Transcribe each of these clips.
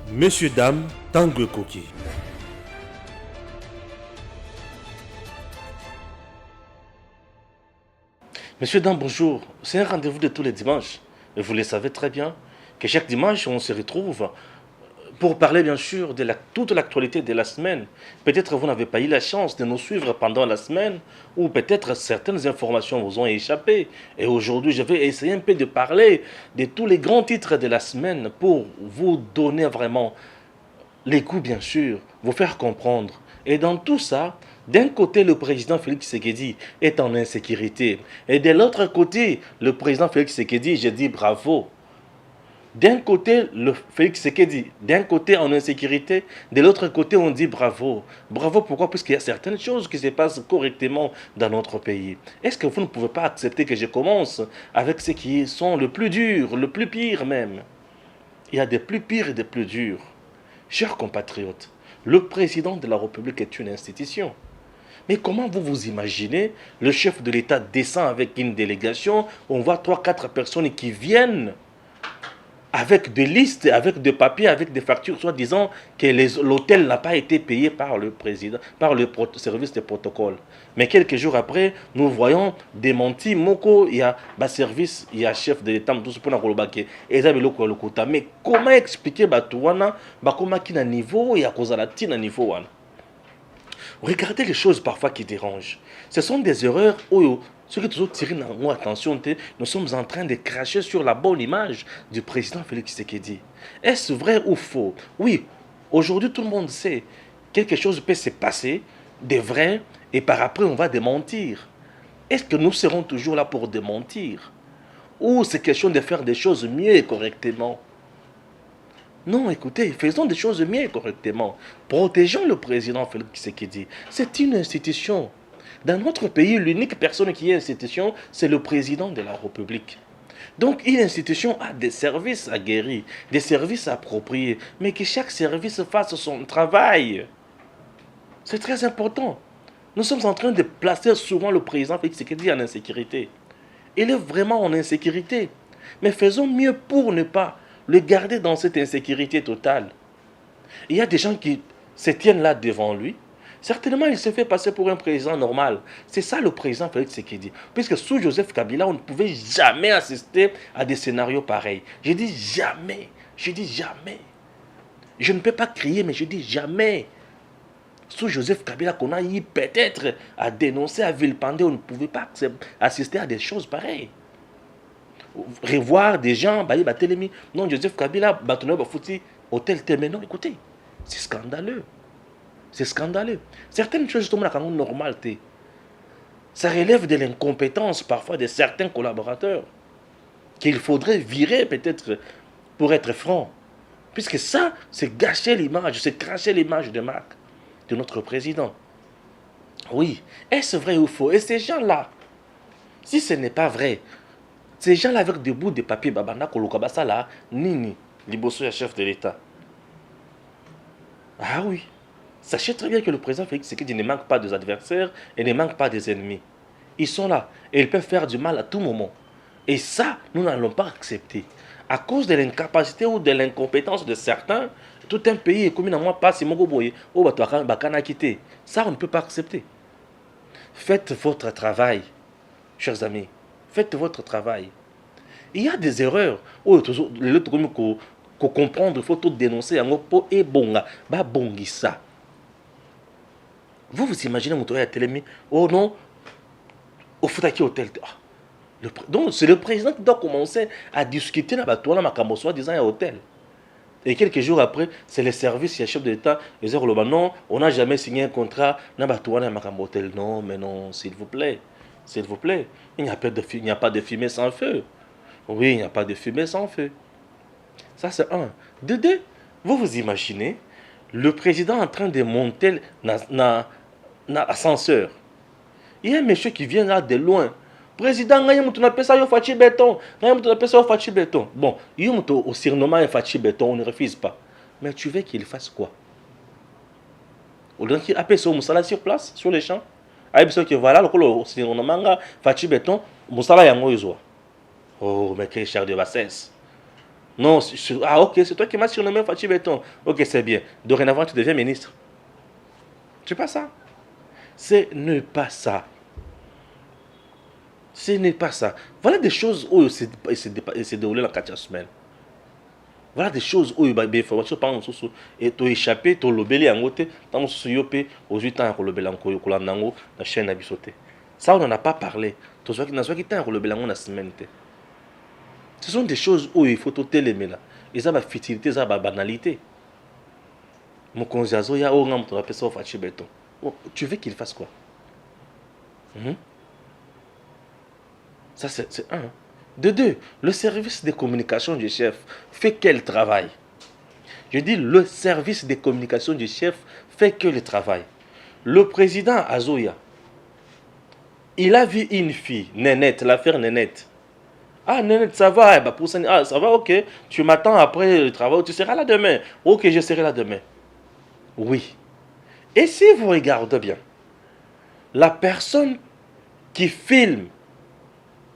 Messieurs, dames, Tangue Koki. Monsieur, dames, bonjour. C'est un rendez-vous de tous les dimanches. Et vous le savez très bien que chaque dimanche, on se retrouve pour parler, bien sûr, de toute l'actualité de la semaine. Peut-être vous n'avez pas eu la chance de nous suivre pendant la semaine, ou peut-être certaines informations vous ont échappé. Et aujourd'hui, je vais essayer un peu de parler de tous les grands titres de la semaine pour vous donner vraiment les coups, bien sûr, vous faire comprendre. Et dans tout ça, d'un côté, le président Félix Tshisekedi est en insécurité. Et de l'autre côté, le président Félix Tshisekedi, je dis bravo. D'un côté, le Félix Tshisekedi, d'un côté en insécurité, de l'autre côté, on dit bravo. Bravo, pourquoi? Parce qu'il y a certaines choses qui se passent correctement dans notre pays. Est-ce que vous ne pouvez pas accepter que je commence avec ce qui sont le plus dur, le plus pire même? Il y a des plus pires et des plus durs. Chers compatriotes, le président de la République est une institution. Mais comment vous vous imaginez, le chef de l'État descend avec une délégation, on voit 3, 4 personnes qui viennent avec des listes, avec des papiers, avec des factures, soit disant que l'hôtel n'a pas été payé par le président, par le service de protocole. Mais quelques jours après, nous voyons démenti, Moko, il y a service, il y a chef de l'État, tout ce pour la mais comment expliquer Batouana, comment qui n'a niveau, il y a cause à la tina niveau. Regardez les choses parfois qui dérangent. Ce sont des erreurs où ceux qui toujours tirent dans attention, nous sommes en train de cracher sur la bonne image du président Félix Tshisekedi. Est-ce vrai ou faux? Oui, aujourd'hui tout le monde sait quelque chose peut se passer de vrai et par après on va démentir. Est-ce que nous serons toujours là pour démentir? Ou c'est question de faire des choses mieux et correctement? Non, écoutez, faisons des choses mieux et correctement. Protégeons le président Félix Tshisekedi. C'est une institution. Dans notre pays, l'unique personne qui est institution, c'est le président de la République. Donc, une institution a des services à guérir, des services appropriés, mais que chaque service fasse son travail. C'est très important. Nous sommes en train de placer souvent le président Félix Tshisekedi en insécurité. Il est vraiment en insécurité. Mais faisons mieux pour ne pas le garder dans cette insécurité totale. Il y a des gens qui se tiennent là devant lui. Certainement, il se fait passer pour un président normal. C'est ça le président Félix Tshisekedi. Puisque sous Joseph Kabila, on ne pouvait jamais assister à des scénarios pareils. Je dis jamais. Je dis jamais. Je ne peux pas crier, mais je dis jamais. Sous Joseph Kabila, qu'on a eu peut-être à dénoncer, à vilipender, on ne pouvait pas assister à des choses pareilles. Revoir des gens, non, Joseph Kabila, Batouna Bafouti, hôtel Témé. Non, écoutez, c'est scandaleux. C'est scandaleux. Certaines choses sont normales. Ça relève de l'incompétence parfois de certains collaborateurs qu'il faudrait virer peut-être pour être franc. Puisque ça, c'est gâcher l'image, c'est cracher l'image de marque de notre président. Oui, est-ce vrai ou faux? Et ces gens-là, si ce n'est pas vrai, ces gens-là avec des bouts de papier, babana kolokabasa là, nini, liboso ya chef de l'État. Ah oui, sachez très bien que le président Félix Tshisekedi ne manque pas des adversaires et ne manque pas des ennemis. Ils sont là et ils peuvent faire du mal à tout moment. Et ça, nous n'allons pas accepter. À cause de l'incapacité ou de l'incompétence de certains, tout un pays est commis dans moi pas si mon goboye, oh bakana quitté. Ça, on ne peut pas accepter. Faites votre travail, chers amis. Faites votre travail. Il y a des erreurs. Oh, le truc qu'on comprendre, il faut tout dénoncer. Et bon, bah ça. Vous imaginez mon tour à télémi. Oh non, au Futaki Hôtel. Donc c'est le président qui doit commencer à discuter dans la Makambo, disant à hôtel. Et quelques jours après, c'est le service, il y a le chef de l'État, ils disent non, on n'a jamais signé un contrat dans la Makambo Hôtel. Non, mais non, s'il vous plaît. S'il vous plaît. Il n'y a pas de fumée sans feu. Oui, il n'y a pas de fumée sans feu. Ça, c'est un. De deux, vous imaginez le président en train de monter l'ascenseur. Il y a un monsieur qui vient là de loin. Président, tu n'as pas ça, il faut béton. Béton. Bon, il y a au surnommant il béton, on ne refuse pas. Mais tu veux qu'il fasse quoi? Au lieu qu'il appelle ça au sur place, sur les champs. Il y a voilà, le surnommant il béton, Moussala Yango. Oh, mais quel char de bassesse. Non, ah ok, c'est toi qui m'as surnommé Fachi Béton. Ok, c'est bien. Dorénavant, tu deviens ministre. C'est pas ça. Ce n'est pas ça. Ce n'est pas ça. Voilà des choses où c'est déroulé la 4 semaines. Voilà des choses où il y a des informations par exemple et tu échappé, tu lobeli en côté, tant que tu yopé aux 8 ans lobeli en côté la chaîne a sauté. Ça on n'en a pas parlé. Tu vois qui t'a lobeli en la semaine. Ce sont des choses où il faut tout télémer là. Et ça va futilité, ça va banalité. Mon conjazo ya o ngam tu appelles ça Fachi Béton. Tu veux qu'il fasse quoi? Ça c'est un. De deux, le service de communication du chef fait quel travail? Je dis le service de communication du chef fait que le travail. Le président Azoya, il a vu une fille, Nénette, l'affaire Nénette. Ah, Nénette, ça va, bah pour ça, ah, ça va, ok. Tu m'attends après le travail, tu seras là demain. Ok, je serai là demain. Oui. Et si vous regardez bien, la personne qui filme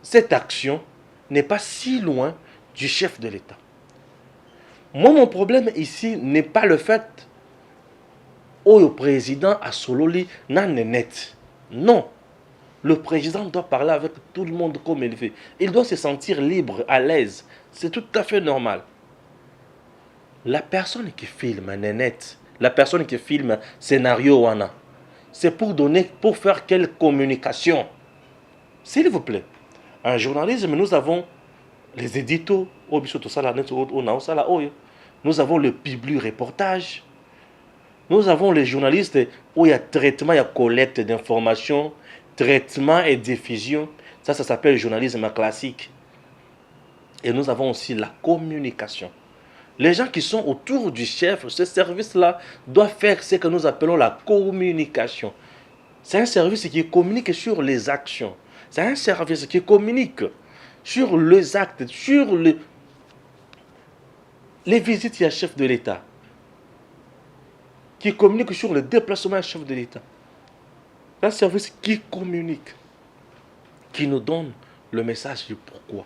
cette action n'est pas si loin du chef de l'État. Moi, mon problème ici n'est pas le fait où le président a sololi nan net. Non. Le président doit parler avec tout le monde comme il veut. Il doit se sentir libre, à l'aise. C'est tout à fait normal. La personne qui filme Nénette, la personne qui filme scénario Wana, c'est pour faire quelle communication? S'il vous plaît. En journalisme, nous avons les éditos, nous avons le public reportage, nous avons les journalistes où il y a traitement, il y a collecte d'informations, traitement et diffusion. Ça s'appelle le journalisme classique. Et nous avons aussi la communication. Les gens qui sont autour du chef, ce service-là, doit faire ce que nous appelons la communication. C'est un service qui communique sur les actions. C'est un service qui communique sur les actes, sur les visites du chef de l'État, qui communique sur le déplacement du chef de l'État. C'est un service qui communique, qui nous donne le message du pourquoi.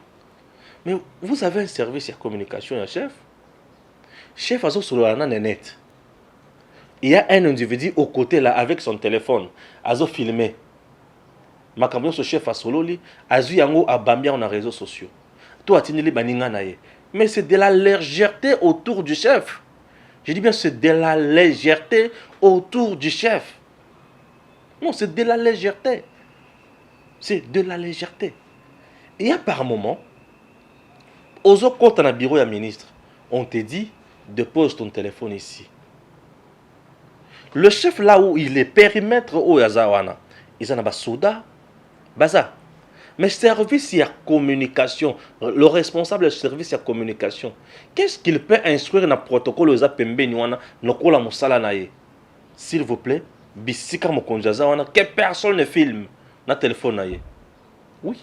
Mais vous avez un service de communication, un chef. Chef Azo Solana net. Il y a un individu au côté là avec son téléphone. Azo filmé. Makambo ce chef a sololi. Azu yango a bambia dans les réseaux sociaux. Toi atinili baninga nae. Mais c'est de la légèreté autour du chef. Je dis bien c'est de la légèreté autour du chef. Non, c'est de la légèreté. C'est de la légèreté. Il y a par moment, aux autres comptes dans le bureau du ministre, on te dit, dépose ton téléphone ici. Le chef là où il est, périmètre où il y a Zawana, il y a un souda, baza. Mais service il y a communication, le responsable du service il y a communication. Qu'est-ce qu'il peut instruire dans le protocole aux apembe niwana, nokola musala nae? S'il vous plaît, bisika mokonjaza wana, que personne ne filme na téléphone nae. Oui.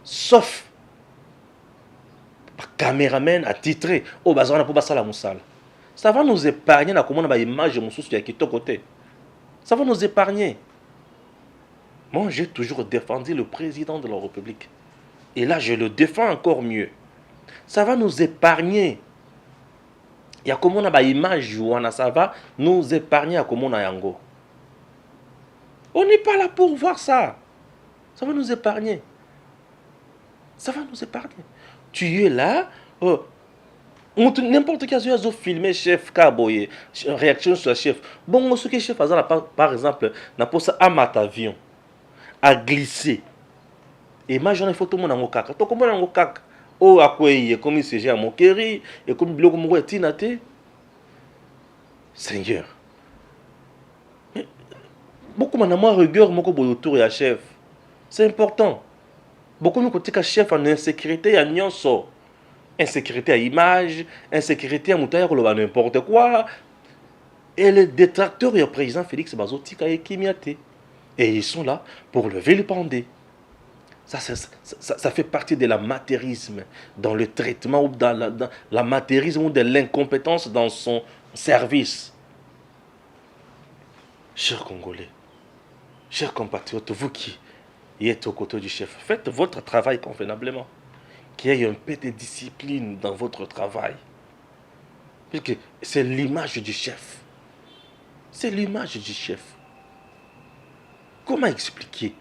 Sauf caméraman attitré au bazana pour basala musala. Ça va nous épargner na comment ba image mususu ya kitoko côté. Ça va nous épargner. Moi, j'ai toujours défendu le président de la République. Et là, je le défends encore mieux. Ça va nous épargner. Il y a comme on a ba image ça va nous épargner à comme on a yango. On n'est pas là pour voir ça. Ça va nous épargner. Ça va nous épargner. Tu es là, n'importe qui a filmé chef Kaboye, réaction sur le chef. Bon, ce que le chef a par exemple, n'a pas ça à avion, à glisser. Et moi, j'en ai photo mon angokaka. Tu comprends angokaka? Oh, à quoi il est comme il s'agit à mon kéri, et comme il est tinate. Seigneur. Mais beaucoup de gens regardent mon autour de chef. C'est important. Beaucoup de côté chef en insécurité à nyonso. Insécurité à image, insécurité à moutaille à n'importe quoi. Et les détracteurs du président Félix Bazotika et Kimiate. Et ils sont là pour le vilipender. Ça fait partie de l'amateurisme dans le traitement ou dans l'amateurisme ou de l'incompétence dans son service. Chers Congolais, chers compatriotes, vous qui êtes aux côtés du chef, faites votre travail convenablement. qu'il y ait un peu de discipline dans votre travail. Puisque c'est l'image du chef. C'est l'image du chef. Comment expliquer?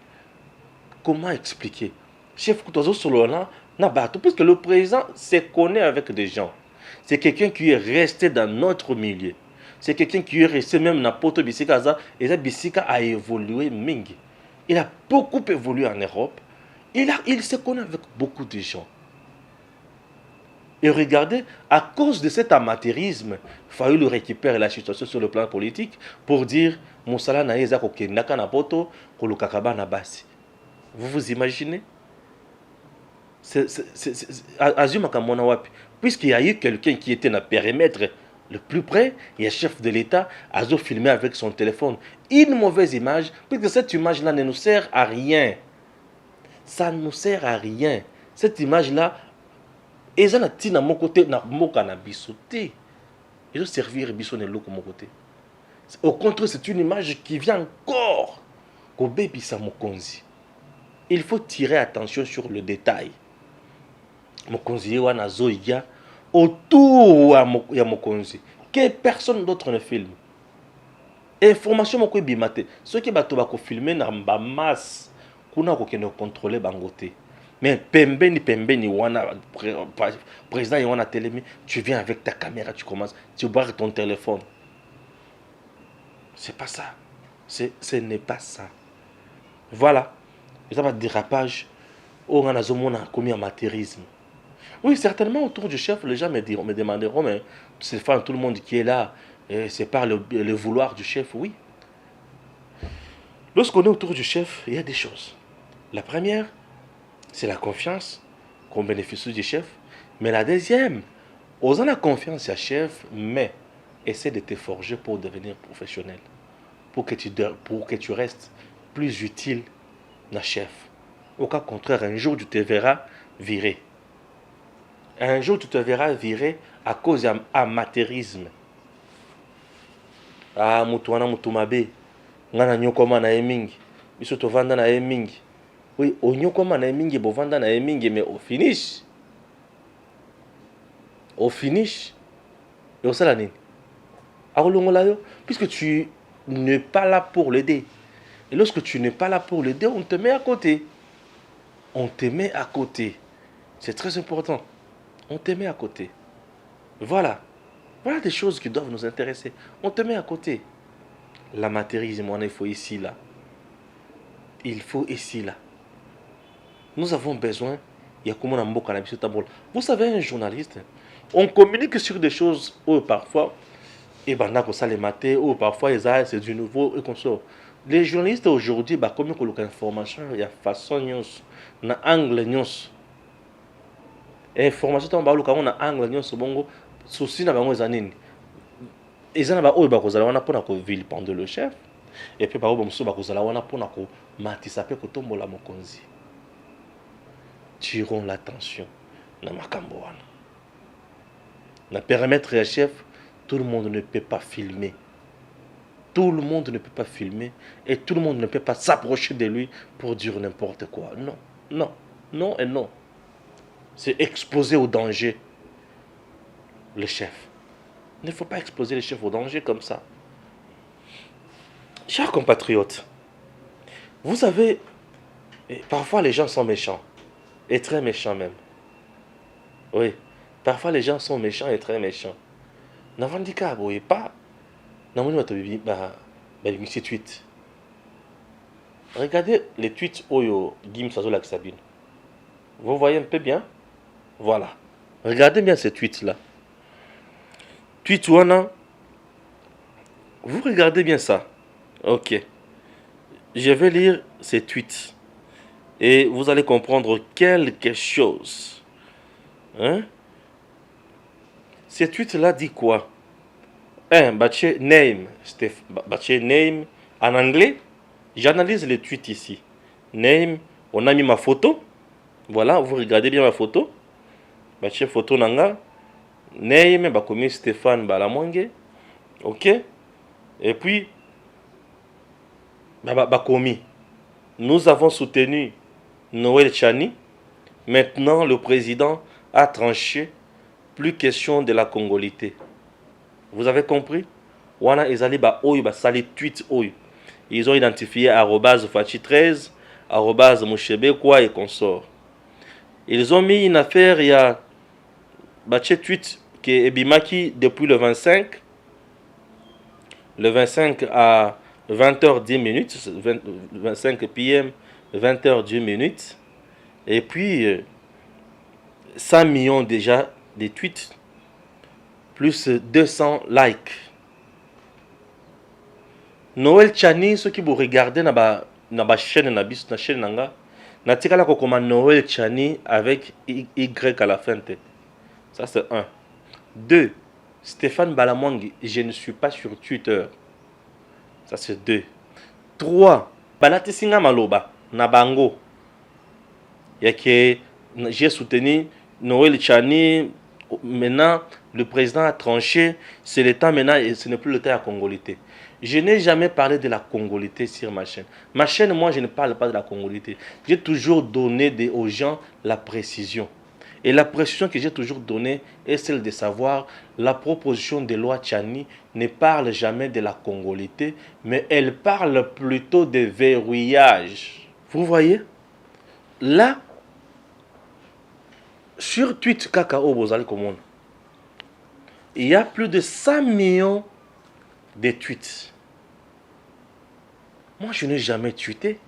Comment expliquer? Chef Koutozo Solona, Nabato, puisque le président se connaît avec des gens. C'est quelqu'un qui est resté dans notre milieu. C'est quelqu'un qui est resté même dans Poto Bissika. Et ça, Bissika a évolué, Ming. Il a beaucoup évolué en Europe. Il se connaît avec beaucoup de gens. Et regardez, à cause de cet amateurisme, il fallait le récupérer la situation sur le plan politique pour dire Moussala na eza kokendaka na poto kolukakaba na basi. Vous vous imaginez? Azumaka mona wapi. Puisqu'il y a eu quelqu'un qui était dans le périmètre le plus près, il y a le chef de l'État, Azo filmé avec son téléphone. Une mauvaise image, puisque cette image-là ne nous sert à rien. Ça ne nous sert à rien. Cette image-là, et ça n'a pas mon côté, n'a pas na bisoté. Il doit servir biso ne l'autre mon côté. Au contraire, c'est une image qui vient encore au bébé sa mokonzi. Il faut tirer attention sur le détail. Mokonzi wana zoya autour ya mokonzi que personne d'autre ne filme. Information moko bimate. Ceux qui bato ba ko filmer na ba masse kuna ko kene contrôler bangote. Mais pembeni wana président wana télémi, tu viens avec ta caméra, tu commences, tu barres ton téléphone. C'est pas ça. Ce n'est pas ça. Voilà. Il y a pas de dérapage. On a commis amateurisme. Oui, certainement autour du chef, les gens me demanderont, mais c'est pas tout le monde qui est là. C'est par le vouloir du chef, oui. Lorsqu'on est autour du chef, il y a des choses. La première, c'est la confiance qu'on bénéficie du chef. Mais la deuxième, osant la confiance à chef, mais essaie de te forger pour devenir professionnel. Pour que tu restes plus utile dans le chef. Au cas contraire, un jour tu te verras viré. Un jour tu te verras viré à cause d'amateurisme. Ah, mutuana mutumabe. Ngana nyokoma na emingi. Biso tovanda na emingi. Oui, onyokoma na emingi bovanda na emingi, mais au finish. Au finish. Et au salanine. Puisque tu n'es pas là pour l'aider. Et lorsque tu n'es pas là pour l'aider, on te met à côté. On te met à côté. C'est très important. On te met à côté. Voilà. Voilà des choses qui doivent nous intéresser. On te met à côté. L'amateurisme, il faut ici, là. Il faut ici, là. Nous avons besoin. Vous savez, un journaliste, on communique sur des choses où parfois, et ou parfois, c'est du nouveau et comme ça. Les journalistes aujourd'hui, comme ils ont information, il y a façon, il y a angle, information na angle nyonso bongo souci na bango ezanini ezana ba oyo bakozala wana pona ko vilipender le chef et puis ba oyo mosusu bakozala wana pona ko matisa pe kotombola mokonzi. Tirons l'attention na makambo wana. Na périmètre ya chef, tout le monde ne peut pas filmer. Tout le monde ne peut pas filmer et tout le monde ne peut pas s'approcher de lui pour dire n'importe quoi. Non, non, non et non. C'est exposer au danger le chef. Il ne faut pas exposer le chef au danger comme ça. Chers compatriotes, vous savez, parfois les gens sont méchants, et très méchants même. Oui, parfois les gens sont méchants et très méchants. Navandika, vous pas. Tweet. Regardez les tweets Oyo Gim Sazolak Sabine. Vous voyez un peu bien? Voilà. Regardez bien ces tweets-là. Tweet Wana. Vous regardez bien ça. Ok. Je vais lire ces tweets. Et vous allez comprendre quelque chose. Hein? Ces tweets-là dit quoi? Bache name. Bache name. En anglais, j'analyse les tweets ici. Name. On a mis ma photo. Voilà, vous regardez bien ma photo. Bache photo nanga. Name, bakomi Stéphane Balamonge. Ok. Et puis, bakomi. Nous avons soutenu Noël Chani Maintenant, le président a tranché, plus question de la congolité. Vous avez compris? Wana ezali ba oyo ba sali tweet oyo. Ils ont identifié @fachi13, @mushebekwa et consort. Ils ont mis une affaire, il y a Bache tweet qui est Ebimaki depuis le 25 à 20h10, 25 p.m., 20h10. Et puis, 100 millions déjà de tweets, plus 200 likes. Noël Chani, ceux qui vous regardez dans la chaîne, na chaîne nanga, na tikala ko comme Noël Chani avec Y à la fin. Ça c'est 1. 2. Stéphane Balamwangi, je ne suis pas sur Twitter. Ça c'est 2. 3. Balati Singa Maloba, Nabango. J'ai soutenu Noël Chani. Maintenant, le président a tranché. C'est le temps maintenant et ce n'est plus le temps à congolité. Je n'ai jamais parlé de la congolité sur ma chaîne. Ma chaîne, moi, je ne parle pas de la congolité. J'ai toujours donné aux gens la précision. Et la précision que j'ai toujours donnée est celle de savoir la proposition de loi Chani ne parle jamais de la congolité, mais elle parle plutôt de verrouillage. Vous voyez? Là, sur Twitter, Kakao Bozali Komon, il y a plus de 100 millions de tweets. Moi, je n'ai jamais tweeté.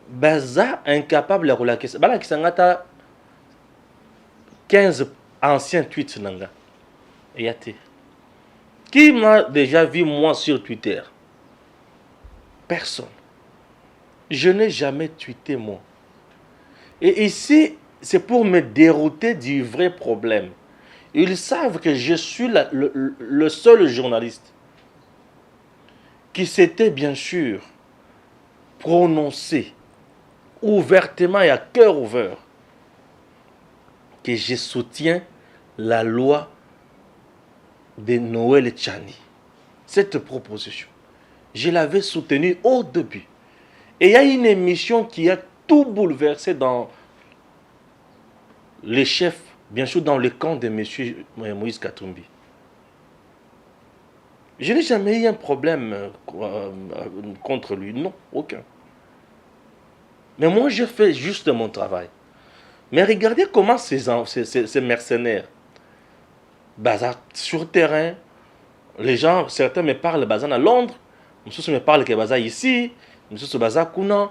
Baza incapable de relaxer. Bala Kisangata 15 anciens tweets nanga. Yate. Qui m'a déjà vu moi sur Twitter? Personne. Je n'ai jamais tweeté moi. Et ici, c'est pour me dérouter du vrai problème. Ils savent que je suis le seul journaliste qui s'était bien sûr prononcé ouvertement et à cœur ouvert que je soutiens la loi de Noël Chani. Cette proposition, je l'avais soutenue au début. Et il y a une émission qui a tout bouleversé dans les chefs, bien sûr dans le camp de M. Moïse Katumbi. Je n'ai jamais eu un problème contre lui, non, aucun. Mais moi, je fais juste mon travail. Mais regardez comment ces mercenaires, sur terrain, les gens, certains me parlent à Londres, d'autres me parlent que ici, d'autres Kuna.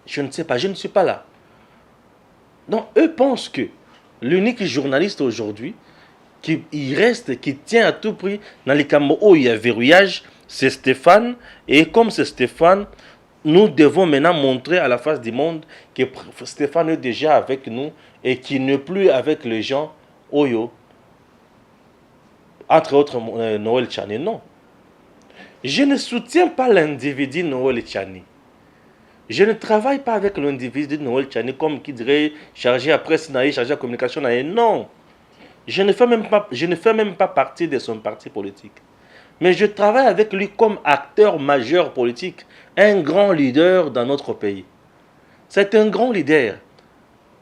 Je ne sais pas, je ne suis pas là. Donc, eux pensent que l'unique journaliste aujourd'hui, qui tient à tout prix dans les camps où il y a verrouillage, c'est Stéphane. Et comme c'est Stéphane, nous devons maintenant montrer à la face du monde que Stéphane est déjà avec nous et qu'il n'est plus avec les gens Oyo, entre autres Noël Chani. Non. Je ne soutiens pas l'individu Noël Chani. Je ne travaille pas avec l'individu Noël Chani comme qui dirait chargé à presse, chargé à communication. Non. Je ne fais même pas partie de son parti politique. Mais je travaille avec lui comme acteur majeur politique, un grand leader dans notre pays. C'est un grand leader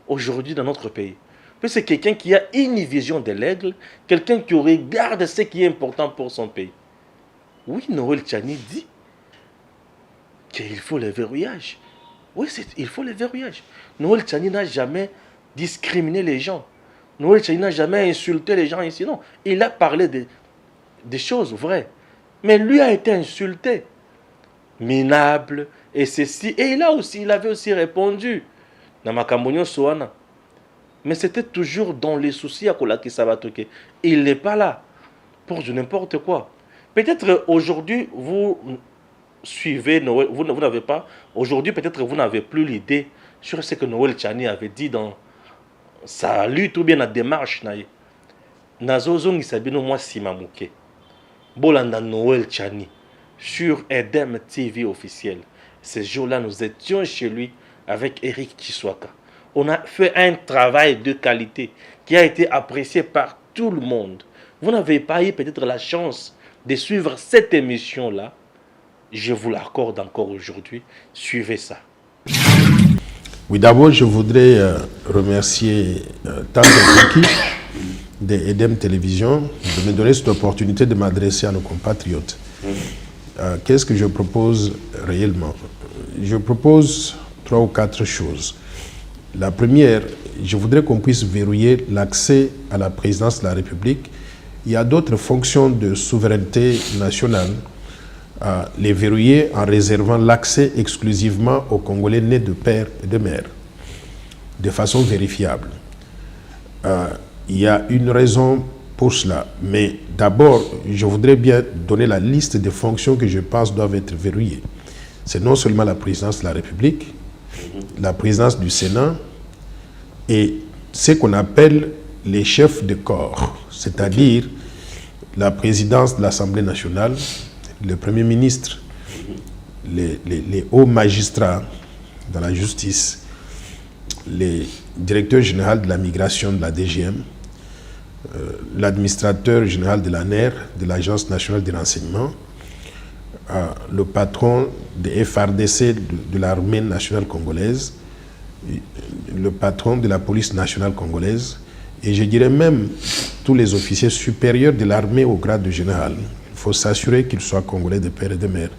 aujourd'hui dans notre pays. Puis c'est quelqu'un qui a une vision de l'aigle, quelqu'un qui regarde ce qui est important pour son pays. Oui, Noël Chani dit qu'il faut le verrouillage. Oui, il faut le verrouillage. Noël Chani n'a jamais discriminé les gens. Noël Chani n'a jamais insulté les gens ici. Non, il a parlé des choses vraies. Mais lui a été insulté. Minable, et ceci. Et il avait aussi répondu. Dans ma Cambonio Soana. Mais c'était toujours dans les soucis à Kolaki Sabatoke. Il n'est pas là pour n'importe quoi. Peut-être aujourd'hui, vous suivez Noël, vous n'avez pas. Aujourd'hui, peut-être vous n'avez plus l'idée sur ce que Noël Chani avait dit dans sa lutte ou bien la démarche. Nazozong Isabino moi Simamuke. Bolanda Noël Chani sur Edem TV officiel. Ce jour-là, nous étions chez lui avec Eric Chiswaka. On a fait un travail de qualité qui a été apprécié par tout le monde. Vous n'avez pas eu peut-être la chance de suivre cette émission-là. Je vous l'accorde encore aujourd'hui. Suivez ça. Oui, d'abord, je voudrais remercier Tanguy Koki de EDEM Télévision de me donner cette opportunité de m'adresser à nos compatriotes. Qu'est-ce que je propose réellement? Je propose 3 ou 4 choses. La première, je voudrais qu'on puisse verrouiller l'accès à la présidence de la République. Il y a d'autres fonctions de souveraineté nationale, les verrouiller en réservant l'accès exclusivement aux Congolais nés de père et de mère, de façon vérifiable. Il y a une raison pour cela, mais d'abord, je voudrais bien donner la liste des fonctions que je pense doivent être verrouillées. C'est non seulement la présidence de la République, la présidence du Sénat et ce qu'on appelle les chefs de corps, c'est-à-dire la présidence de l'Assemblée nationale, le Premier ministre, les hauts magistrats dans la justice, les directeurs généraux de la migration de la DGM, l'administrateur général de l'ANER, de l'Agence nationale des renseignements, le patron des FRDC de l'armée nationale congolaise, le patron de la police nationale congolaise, et je dirais même tous les officiers supérieurs de l'armée au grade de général. Il faut s'assurer qu'ils soient congolais de père et de mère.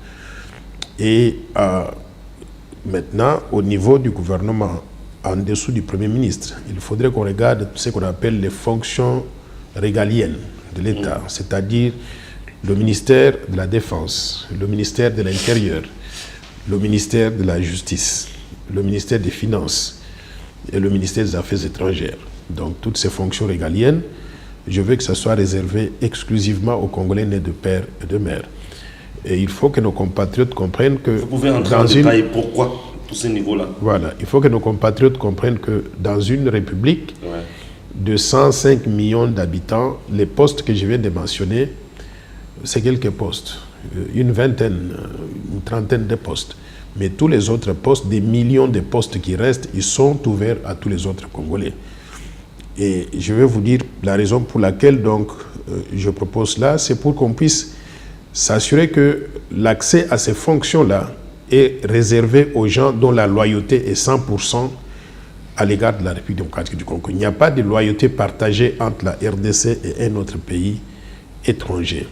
Et maintenant, au niveau du gouvernement, en dessous du Premier ministre, il faudrait qu'on regarde ce qu'on appelle les fonctions régaliennes de l'État, c'est-à-dire le ministère de la Défense, le ministère de l'Intérieur, le ministère de la Justice, le ministère des Finances et le ministère des Affaires étrangères. Donc toutes ces fonctions régaliennes, je veux que ça soit réservé exclusivement aux Congolais nés de père et de mère. Et il faut que nos compatriotes comprennent que... Vous pouvez entrer en détail pourquoi tous ces niveaux-là? Voilà, il faut que nos compatriotes comprennent que dans une république de 105 millions d'habitants, les postes que je viens de mentionner, c'est quelques postes, une vingtaine, une trentaine de postes. Mais tous les autres postes, des millions de postes qui restent, ils sont ouverts à tous les autres Congolais. Et je vais vous dire la raison pour laquelle donc je propose cela, c'est pour qu'on puisse s'assurer que l'accès à ces fonctions-là est réservé aux gens dont la loyauté est 100% à l'égard de la République démocratique du Congo. Il n'y a pas de loyauté partagée entre la RDC et un autre pays étranger.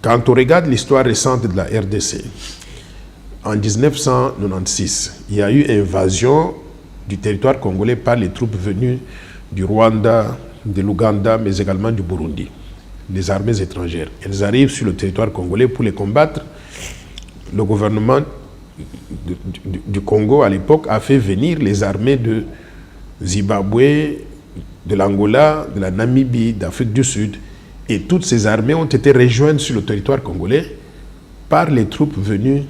Quand on regarde l'histoire récente de la RDC, en 1996, il y a eu invasion du territoire congolais par les troupes venues du Rwanda, de l'Ouganda, mais également du Burundi, les armées étrangères. Elles arrivent sur le territoire congolais pour les combattre. Le gouvernement du Congo, à l'époque, a fait venir les armées de Zimbabwe, de l'Angola, de la Namibie, d'Afrique du Sud. Et toutes ces armées ont été rejointes sur le territoire congolais par les troupes venues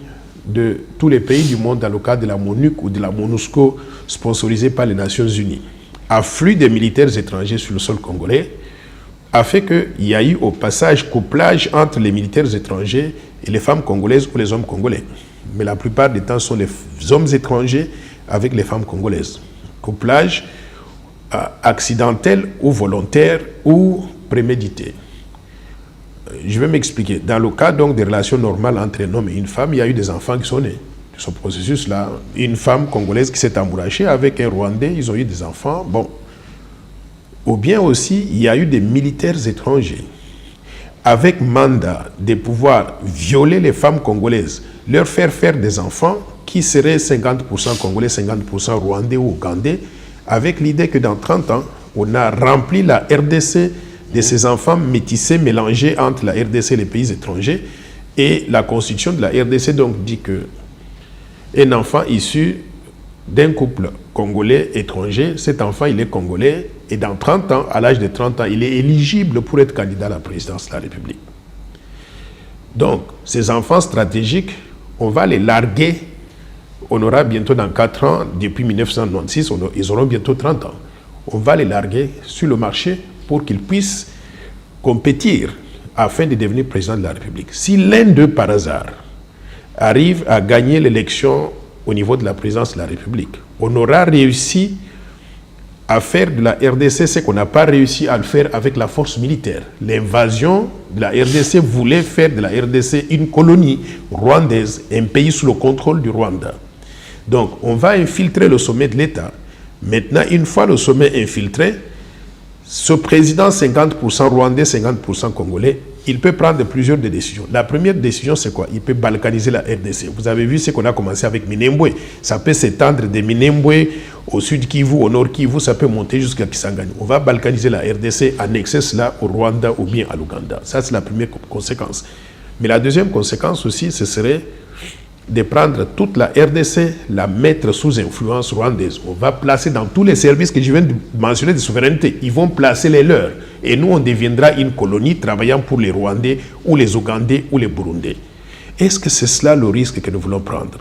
de tous les pays du monde, dans le cadre de la MONUC ou de la MONUSCO, sponsorisée par les Nations Unies. Afflux des militaires étrangers sur le sol congolais a fait qu'il y a eu au passage couplage entre les militaires étrangers et les femmes congolaises ou les hommes congolais. Mais la plupart du temps, ce sont les hommes étrangers avec les femmes congolaises. Couplage accidentel ou volontaire ou prémédité. Je vais m'expliquer. Dans le cas donc des relations normales entre un homme et une femme, il y a eu des enfants qui sont nés. De ce processus-là, une femme congolaise qui s'est amourachée avec un Rwandais, ils ont eu des enfants. Bon. Ou bien aussi, il y a eu des militaires étrangers avec mandat de pouvoir violer les femmes congolaises, leur faire des enfants qui seraient 50% congolais, 50% rwandais ou ougandais, avec l'idée que dans 30 ans, on a rempli la RDC de ces enfants métissés, mélangés entre la RDC et les pays étrangers. Et la constitution de la RDC donc dit que un enfant issu d'un couple congolais-étranger, cet enfant il est congolais et dans 30 ans, à l'âge de 30 ans, il est éligible pour être candidat à la présidence de la République. Donc, ces enfants stratégiques, on va les larguer. On aura bientôt dans 4 ans, depuis 1996, ils auront bientôt 30 ans. On va les larguer sur le marché pour qu'ils puissent compétir afin de devenir président de la République. Si l'un d'eux, par hasard, arrive à gagner l'élection au niveau de la présidence de la République, on aura réussi à faire de la RDC ce qu'on n'a pas réussi à le faire avec la force militaire. L'invasion de la RDC voulait faire de la RDC une colonie rwandaise, un pays sous le contrôle du Rwanda. Donc, on va infiltrer le sommet de l'État. Maintenant, une fois le sommet infiltré, ce président 50% rwandais, 50% congolais, il peut prendre plusieurs décisions. La première décision, c'est quoi? Il peut balkaniser la RDC. Vous avez vu ce qu'on a commencé avec Minembwe. Ça peut s'étendre de Minembwe au sud Kivu, au nord Kivu, ça peut monter jusqu'à Kisangani. On va balkaniser la RDC, annexer cela au Rwanda ou bien à l'Ouganda. Ça, c'est la première conséquence. Mais la deuxième conséquence aussi, ce serait de prendre toute la RDC, la mettre sous influence rwandaise. On va placer dans tous les services que je viens de mentionner de souveraineté. Ils vont placer les leurs. Et nous, on deviendra une colonie travaillant pour les Rwandais ou les Ougandais ou les Burundais. Est-ce que c'est cela le risque que nous voulons prendre?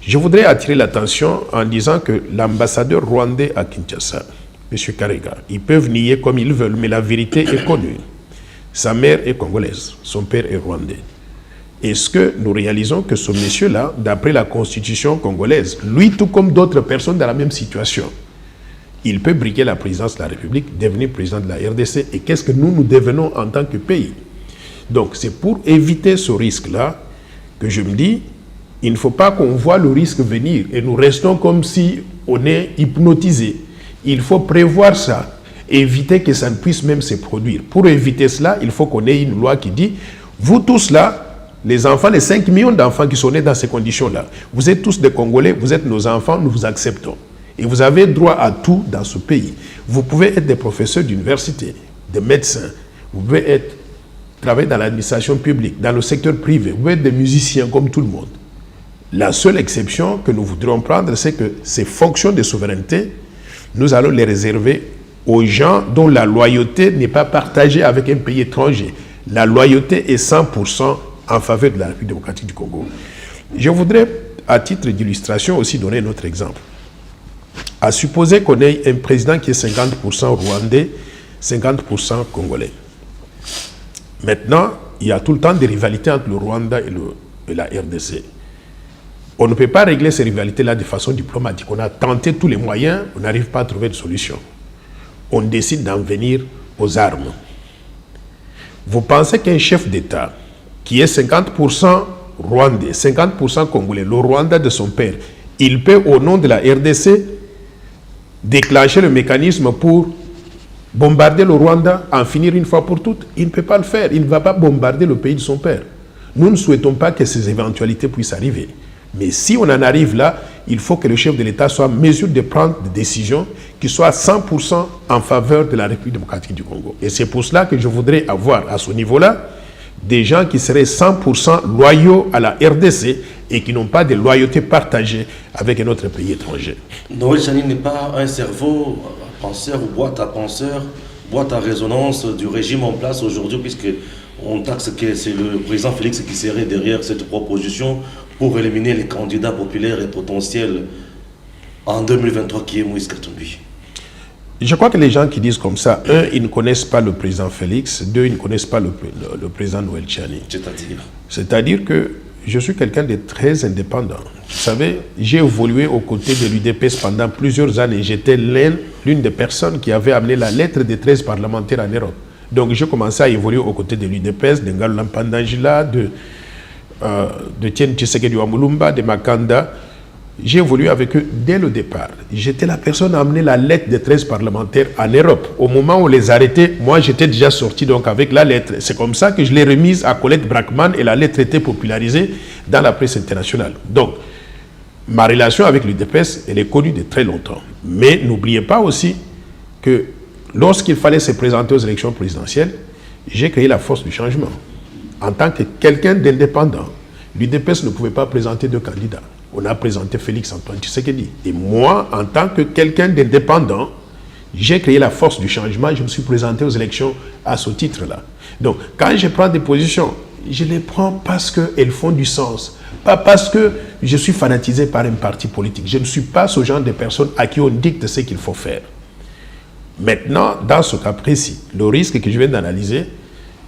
Je voudrais attirer l'attention en disant que l'ambassadeur rwandais à Kinshasa, M. Karega, ils peuvent nier comme ils veulent, mais la vérité est connue. Sa mère est congolaise, son père est rwandais. Est-ce que nous réalisons que ce monsieur-là, d'après la constitution congolaise, lui tout comme d'autres personnes dans la même situation, il peut briguer la présidence de la République, devenir président de la RDC, et qu'est-ce que nous devenons en tant que pays? Donc c'est pour éviter ce risque-là que je me dis, il ne faut pas qu'on voit le risque venir et nous restons comme si on est hypnotisé. Il faut prévoir ça, éviter que ça ne puisse même se produire. Pour éviter cela, il faut qu'on ait une loi qui dit, vous tous là, les enfants, les 5 millions d'enfants qui sont nés dans ces conditions-là, vous êtes tous des Congolais, vous êtes nos enfants, nous vous acceptons. Et vous avez droit à tout dans ce pays. Vous pouvez être des professeurs d'université, des médecins, vous pouvez travailler dans l'administration publique, dans le secteur privé, vous pouvez être des musiciens comme tout le monde. La seule exception que nous voudrions prendre, c'est que ces fonctions de souveraineté, nous allons les réserver aux gens dont la loyauté n'est pas partagée avec un pays étranger. La loyauté est 100% en faveur de la République démocratique du Congo. Je voudrais, à titre d'illustration, aussi donner un autre exemple. À supposer qu'on ait un président qui est 50% rwandais, 50% congolais. Maintenant, il y a tout le temps des rivalités entre le Rwanda et la RDC. On ne peut pas régler ces rivalités-là de façon diplomatique. On a tenté tous les moyens, on n'arrive pas à trouver de solution. On décide d'en venir aux armes. Vous pensez qu'un chef d'État qui est 50% rwandais, 50% congolais, le Rwanda de son père, il peut, au nom de la RDC, déclencher le mécanisme pour bombarder le Rwanda, en finir une fois pour toutes? Il ne peut pas le faire. Il ne va pas bombarder le pays de son père. Nous ne souhaitons pas que ces éventualités puissent arriver. Mais si on en arrive là, il faut que le chef de l'État soit en mesure de prendre des décisions qui soient 100% en faveur de la République démocratique du Congo. Et c'est pour cela que je voudrais avoir à ce niveau-là des gens qui seraient 100% loyaux à la RDC et qui n'ont pas de loyauté partagée avec un autre pays étranger. Noël Chani n'est pas un cerveau penseur ou boîte à résonance du régime en place aujourd'hui, puisque on taxe que c'est le président Félix qui serait derrière cette proposition pour éliminer les candidats populaires et potentiels en 2023 qui est Moïse Katumbi. Je crois que les gens qui disent comme ça, un, ils ne connaissent pas le président Félix, deux, ils ne connaissent pas le président Noël Chani. C'est-à-dire que je suis quelqu'un de très indépendant. Vous savez, j'ai évolué aux côtés de l'UDPS pendant plusieurs années. J'étais l'une des personnes qui avait amené la lettre des 13 parlementaires en Europe. Donc j'ai commencé à évoluer aux côtés de l'UDPS, de Ngalo Lampandangila, de Tien Tshisekedi Wamulumba, de Makanda. J'ai évolué avec eux dès le départ. J'étais la personne à amener la lettre des 13 parlementaires en Europe. Au moment où on les arrêtait, moi j'étais déjà sorti donc avec la lettre. C'est comme ça que je l'ai remise à Colette Brackman et la lettre était popularisée dans la presse internationale. Donc, ma relation avec l'UDPS, elle est connue de très longtemps. Mais n'oubliez pas aussi que lorsqu'il fallait se présenter aux élections présidentielles, j'ai créé la force du changement. En tant que quelqu'un d'indépendant, l'UDPS ne pouvait pas présenter deux candidats. On a présenté Félix Antoine Tshisekedi. Et moi, en tant que quelqu'un d'indépendant, j'ai créé la force du changement. Je me suis présenté aux élections à ce titre-là. Donc, quand je prends des positions, je les prends parce qu'elles font du sens. Pas parce que je suis fanatisé par un parti politique. Je ne suis pas ce genre de personne à qui on dicte ce qu'il faut faire. Maintenant, dans ce cas précis, le risque que je viens d'analyser,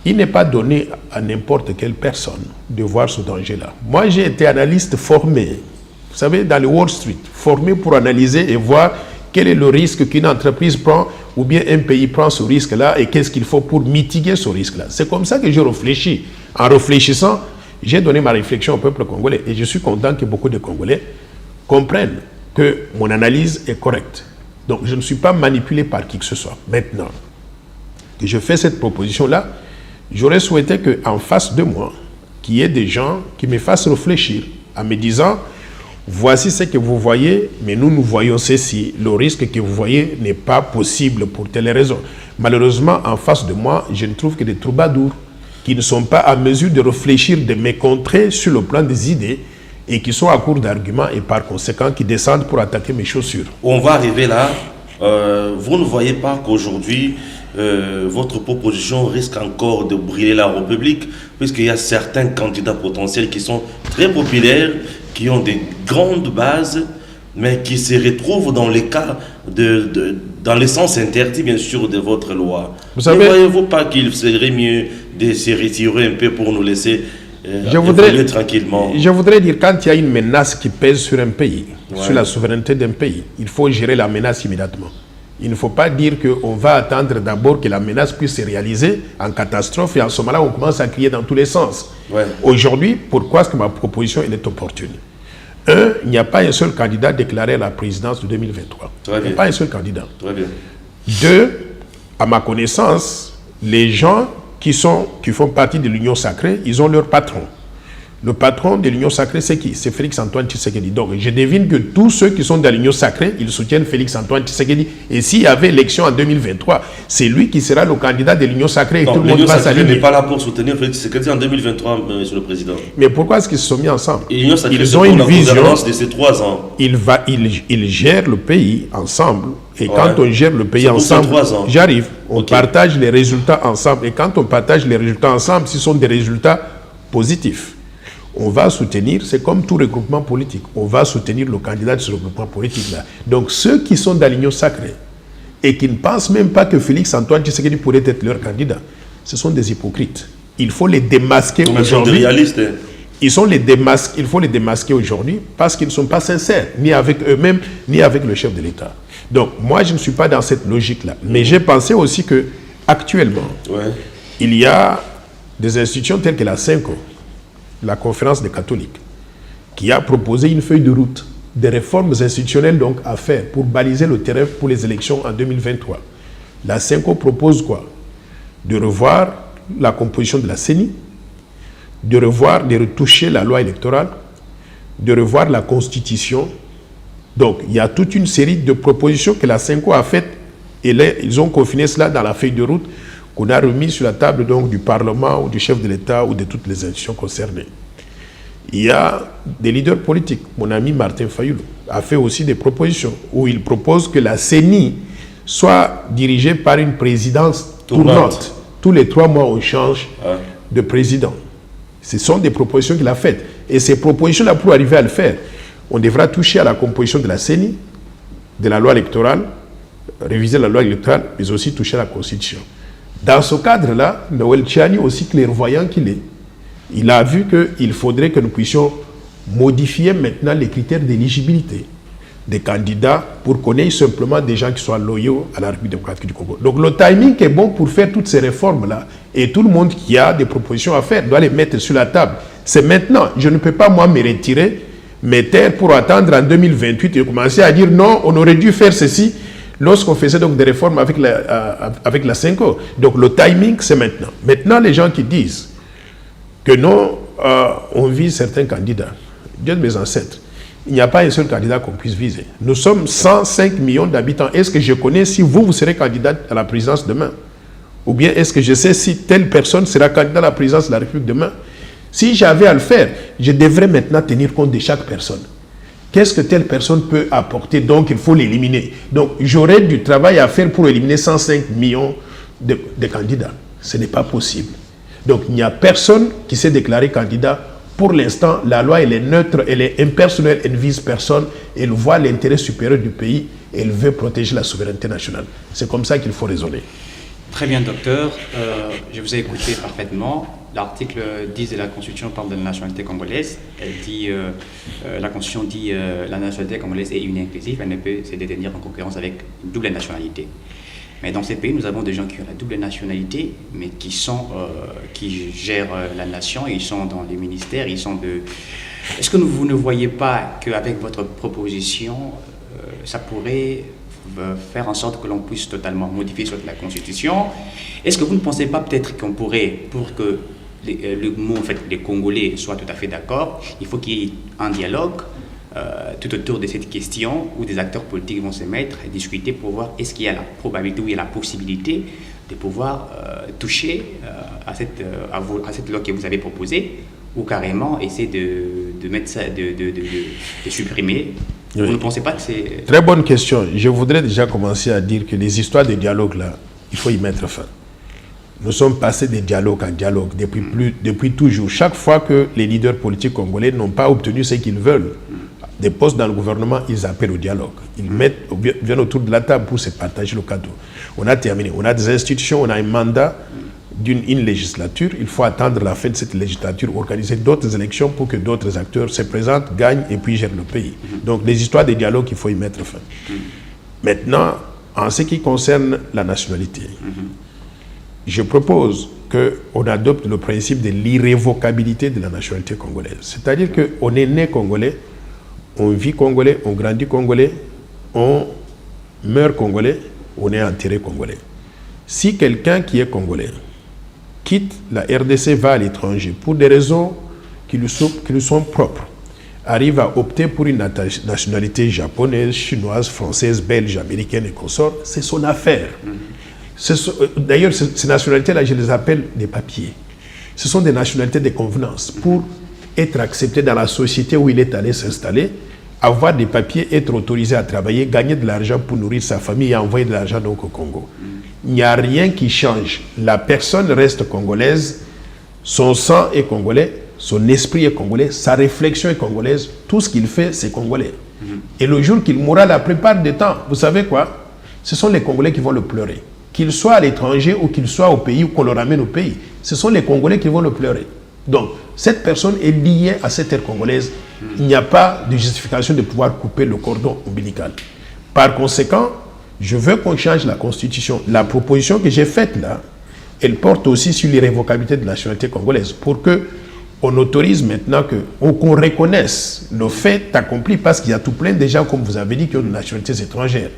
il n'est pas donné à n'importe quelle personne de voir ce danger-là. Moi, j'ai été analyste formé, vous savez, dans le Wall Street, formé pour analyser et voir quel est le risque qu'une entreprise prend ou bien un pays prend ce risque-là et qu'est-ce qu'il faut pour mitiguer ce risque-là. C'est comme ça que je réfléchis. En réfléchissant, j'ai donné ma réflexion au peuple congolais et je suis content que beaucoup de Congolais comprennent que mon analyse est correcte. Donc je ne suis pas manipulé par qui que ce soit. Maintenant que je fais cette proposition-là, j'aurais souhaité qu'en face de moi, qu'il y ait des gens qui me fassent réfléchir en me disant, voici ce que vous voyez, mais nous voyons ceci. Le risque que vous voyez n'est pas possible pour telle raison. Malheureusement, en face de moi, je ne trouve que des troubadours qui ne sont pas à mesure de réfléchir, de me contrer sur le plan des idées et qui sont à court d'arguments et par conséquent qui descendent pour attaquer mes chaussures. On va arriver là. Vous ne voyez pas qu'aujourd'hui, votre proposition risque encore de brûler la République, puisqu'il y a certains candidats potentiels qui sont très populaires, qui ont des grandes bases, mais qui se retrouvent dans les cas dans le sens interdit, bien sûr, de votre loi. Vous savez, ne voyez-vous pas qu'il serait mieux de se retirer un peu pour nous laisser évoluer tranquillement? Je voudrais dire, quand il y a une menace qui pèse sur un pays, sur la souveraineté d'un pays, il faut gérer la menace immédiatement. Il ne faut pas dire qu'on va attendre d'abord que la menace puisse se réaliser en catastrophe et en ce moment-là, on commence à crier dans tous les sens. Aujourd'hui, pourquoi est-ce que ma proposition elle est opportune? Un, il n'y a pas un seul candidat déclaré à la présidence de 2023. Il n'y a pas un seul candidat. Très bien. Deux, à ma connaissance, les gens qui font partie de l'Union sacrée, ils ont leur patron. Le patron de l'Union sacrée, c'est qui? C'est Félix-Antoine Tshisekedi. Donc, je devine que tous ceux qui sont dans l'Union sacrée, ils soutiennent Félix-Antoine Tshisekedi. Et s'il y avait élection en 2023, c'est lui qui sera le candidat de l'Union sacrée et tout le monde va s'aligner. L'Union sacrée n'est pas là pour soutenir Félix Tshisekedi en 2023, Monsieur le Président. Mais pourquoi est-ce qu'ils se sont mis ensemble? Ils ont une vision de ces 3 ans. Ils gèrent le pays ensemble. Et quand on gère le pays ensemble, j'arrive, on partage les résultats ensemble. Et quand on partage les résultats ensemble, ce sont des résultats positifs. On va soutenir, c'est comme tout regroupement politique, on va soutenir le candidat de ce regroupement politique-là. Donc ceux qui sont dans l'Union sacrée et qui ne pensent même pas que Félix-Antoine Tshisekedi pourrait être leur candidat, ce sont des hypocrites. Il faut les démasquer aujourd'hui. Il faut les démasquer aujourd'hui parce qu'ils ne sont pas sincères, ni avec eux-mêmes, ni avec le chef de l'État. Donc moi, je ne suis pas dans cette logique-là. Mais j'ai pensé aussi que actuellement, il y a des institutions telles que la CENCO, la conférence des catholiques, qui a proposé une feuille de route des réformes institutionnelles donc à faire pour baliser le terrain pour les élections en 2023. La CENCO propose quoi? De revoir la composition de la CENI, de retoucher la loi électorale, de revoir la Constitution. Donc, il y a toute une série de propositions que la CENCO a faites et là, ils ont confiné cela dans la feuille de route qu'on a remis sur la table donc, du Parlement ou du chef de l'État ou de toutes les institutions concernées. Il y a des leaders politiques. Mon ami Martin Fayulu a fait aussi des propositions où il propose que la CENI soit dirigée par une présidence tournante. Tous les 3 mois, on change de président. Ce sont des propositions qu'il a faites. Et ces propositions-là, pour arriver à le faire, on devra toucher à la composition de la CENI, de la loi électorale, réviser la loi électorale, mais aussi toucher à la Constitution. Dans ce cadre-là, Noël Tchiani, aussi clairvoyant qu'il est, il a vu qu'il faudrait que nous puissions modifier maintenant les critères d'éligibilité des candidats pour qu'on ait simplement des gens qui soient loyaux à la République démocratique du Congo. Donc le timing est bon pour faire toutes ces réformes-là et tout le monde qui a des propositions à faire doit les mettre sur la table. C'est maintenant. Je ne peux pas, moi, me retirer, me taire pour attendre en 2028 et commencer à dire non, on aurait dû faire ceci lorsqu'on faisait donc des réformes avec la CENCO. Donc le timing, c'est maintenant. Maintenant, les gens qui disent que non, on vise certains candidats, Dieu de mes ancêtres, il n'y a pas un seul candidat qu'on puisse viser. Nous sommes 105 millions d'habitants. Est-ce que je connais si vous serez candidat à la présidence demain? Ou bien est-ce que je sais si telle personne sera candidat à la présidence de la République demain? Si j'avais à le faire, je devrais maintenant tenir compte de chaque personne. Qu'est-ce que telle personne peut apporter? Donc, il faut l'éliminer. Donc, j'aurais du travail à faire pour éliminer 105 millions de candidats. Ce n'est pas possible. Donc, il n'y a personne qui s'est déclaré candidat. Pour l'instant, la loi, elle est neutre, elle est impersonnelle, elle ne vise personne. Elle voit l'intérêt supérieur du pays et elle veut protéger la souveraineté nationale. C'est comme ça qu'il faut raisonner. Très bien, docteur. Je vous ai écouté parfaitement. L'article 10 de la Constitution parle de la nationalité congolaise. Elle dit, la Constitution dit la nationalité congolaise est une inclusive, elle ne peut se détenir en concurrence avec une double nationalité. Mais dans ces pays, nous avons des gens qui ont la double nationalité, mais qui gèrent la nation, ils sont dans les ministères, ils sont de... Est-ce que vous ne voyez pas qu'avec votre proposition, ça pourrait faire en sorte que l'on puisse totalement modifier la Constitution? Est-ce que vous ne pensez pas peut-être qu'on pourrait, pour que les Congolais soient tout à fait d'accord, il faut qu'il y ait un dialogue tout autour de cette question où des acteurs politiques vont se mettre et discuter pour voir est-ce qu'il y a la probabilité ou il y a la possibilité de pouvoir toucher à cette loi que vous avez proposée, ou carrément essayer de mettre ça, de supprimer. Oui. Vous ne pensez pas que c'est... Très bonne question. Je voudrais déjà commencer à dire que les histoires de dialogue là, il faut y mettre fin. Nous sommes passés de dialogue en dialogue depuis toujours. Chaque fois que les leaders politiques congolais n'ont pas obtenu ce qu'ils veulent, des postes dans le gouvernement, ils appellent au dialogue. Ils viennent autour de la table pour se partager le cadeau. On a terminé. On a des institutions, on a un mandat d'une législature. Il faut attendre la fin de cette législature, organiser d'autres élections pour que d'autres acteurs se présentent, gagnent et puis gèrent le pays. Donc les histoires de dialogue, il faut y mettre fin. Maintenant, en ce qui concerne la nationalité, je propose qu'on adopte le principe de l'irrévocabilité de la nationalité congolaise. C'est-à-dire qu'on est né congolais, on vit congolais, on grandit congolais, on meurt congolais, on est enterré congolais. Si quelqu'un qui est congolais quitte la RDC, va à l'étranger pour des raisons qui lui sont propres, arrive à opter pour une nationalité japonaise, chinoise, française, belge, américaine et consorts, c'est son affaire. D'ailleurs, ces nationalités-là, je les appelle des papiers. Ce sont des nationalités de convenance pour être accepté dans la société où il est allé s'installer, avoir des papiers, être autorisé à travailler, gagner de l'argent pour nourrir sa famille et envoyer de l'argent donc au Congo. Il n'y a rien qui change. La personne reste congolaise, son sang est congolais, son esprit est congolais, sa réflexion est congolaise, tout ce qu'il fait, c'est congolais. Et le jour qu'il mourra, la plupart du temps, vous savez quoi? Ce sont les Congolais qui vont le pleurer. Qu'il soit à l'étranger ou qu'il soit au pays ou qu'on le ramène au pays, ce sont les Congolais qui vont le pleurer. Donc, cette personne est liée à cette terre congolaise. Il n'y a pas de justification de pouvoir couper le cordon ombilical. Par conséquent, je veux qu'on change la Constitution. La proposition que j'ai faite là, elle porte aussi sur l'irrévocabilité de la nationalité congolaise pour qu'on autorise maintenant qu'on reconnaisse le fait accompli, parce qu'il y a tout plein de gens, comme vous avez dit, qui ont des nationalités étrangères.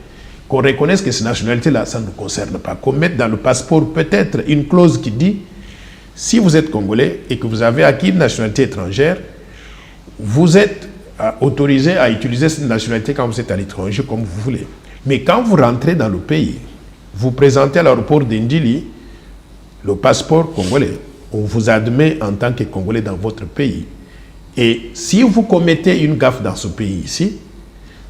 Qu'on reconnaisse que ces nationalités-là, ça ne nous concerne pas. Qu'on mette dans le passeport peut-être une clause qui dit si vous êtes congolais et que vous avez acquis une nationalité étrangère, vous êtes autorisé à utiliser cette nationalité quand vous êtes à l'étranger comme vous voulez. Mais quand vous rentrez dans le pays, vous présentez à l'aéroport d'Indili le passeport congolais. On vous admet en tant que Congolais dans votre pays. Et si vous commettez une gaffe dans ce pays ici,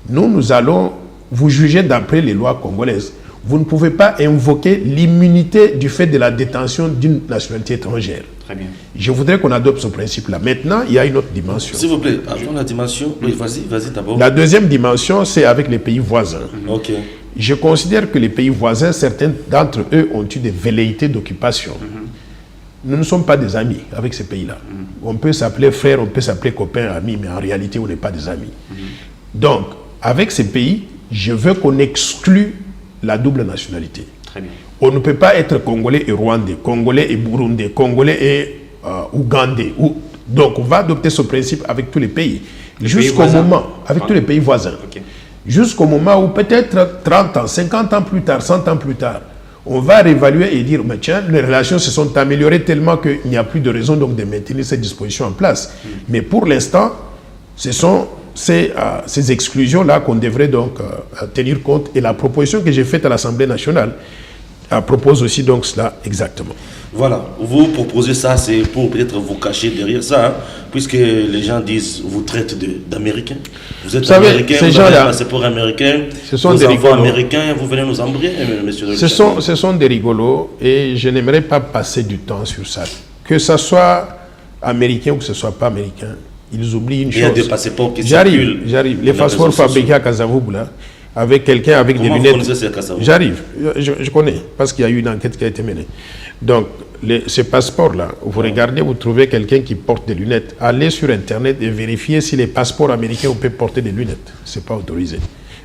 nous allons vous juger d'après les lois congolaises. Vous ne pouvez pas invoquer l'immunité du fait de la détention d'une nationalité étrangère. Très bien. Je voudrais qu'on adopte ce principe-là. Maintenant, il y a une autre dimension. S'il vous plaît, avant la dimension, oui, vas-y d'abord. La deuxième dimension, c'est avec les pays voisins. Ok. Je considère que les pays voisins, certains d'entre eux ont eu des velléités d'occupation. Nous ne sommes pas des amis avec ces pays-là. On peut s'appeler frère, on peut s'appeler copain, ami, mais en réalité, on n'est pas des amis. Donc, avec ces pays, je veux qu'on exclue la double nationalité. Très bien. On ne peut pas être Congolais et Rwandais, Congolais et Burundais, Congolais et Ougandais. Donc, on va adopter ce principe avec tous les pays. Jusqu'au moment, avec tous les pays voisins. Okay. Jusqu'au moment où peut-être 30 ans, 50 ans plus tard, 100 ans plus tard, on va réévaluer et dire, mais tiens, les relations se sont améliorées tellement qu'il n'y a plus de raison donc de maintenir cette disposition en place. Mais pour l'instant, ce sont ces exclusions-là qu'on devrait donc tenir compte. Et la proposition que j'ai faite à l'Assemblée nationale propose aussi donc cela exactement. Voilà, vous proposez ça, c'est pour peut-être vous cacher derrière ça, hein, puisque les gens disent, vous traitent d'Américains. Vous êtes Américain, vous avez un passeport américain, ce sont vos des enfants rigolos. américains, vous venez nous embrouiller, monsieur le Ce sont des rigolos et je n'aimerais pas passer du temps sur ça. Que ce soit américain ou que ce soit pas américain, ils oublient une chose. Il y a des passeports qui circulent. J'arrive. Les passeports fabriqués à Kasavubu, là, avec quelqu'un avec des lunettes. Comment vous connaissez Kasavubu? J'arrive. Je connais, parce qu'il y a eu une enquête qui a été menée. Donc, ces passeports-là, vous regardez, vous trouvez quelqu'un qui porte des lunettes. Allez sur Internet et vérifiez si les passeports américains, on peut porter des lunettes. Ce n'est pas autorisé.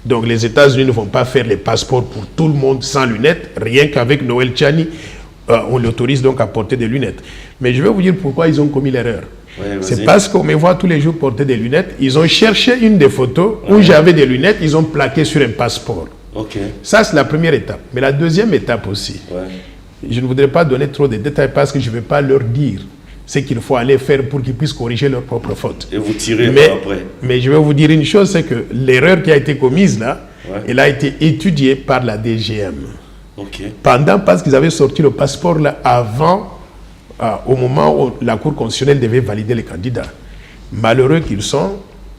Donc les États-Unis ne vont pas faire les passeports pour tout le monde sans lunettes, rien qu'avec Noël Tchani, on l'autorise donc à porter des lunettes. Mais je vais vous dire pourquoi ils ont commis l'erreur. Ouais, c'est parce qu'on me voit tous les jours porter des lunettes. Ils ont cherché une des photos où Ouais. j'avais des lunettes, ils ont plaqué sur un passeport. Ok. Ça, c'est la première étape. Mais la deuxième étape aussi, Ouais. je ne voudrais pas donner trop de détails parce que je ne vais pas leur dire ce qu'il faut aller faire pour qu'ils puissent corriger leurs propres fautes. Et vous tirez Mais, après. mais je vais vous dire une chose, c'est que l'erreur qui a été commise là, Ouais. elle a été étudiée par la DGM. Ok. Parce qu'ils avaient sorti le passeport là avant, au moment où la Cour constitutionnelle devait valider les candidats. Malheureux qu'ils sont,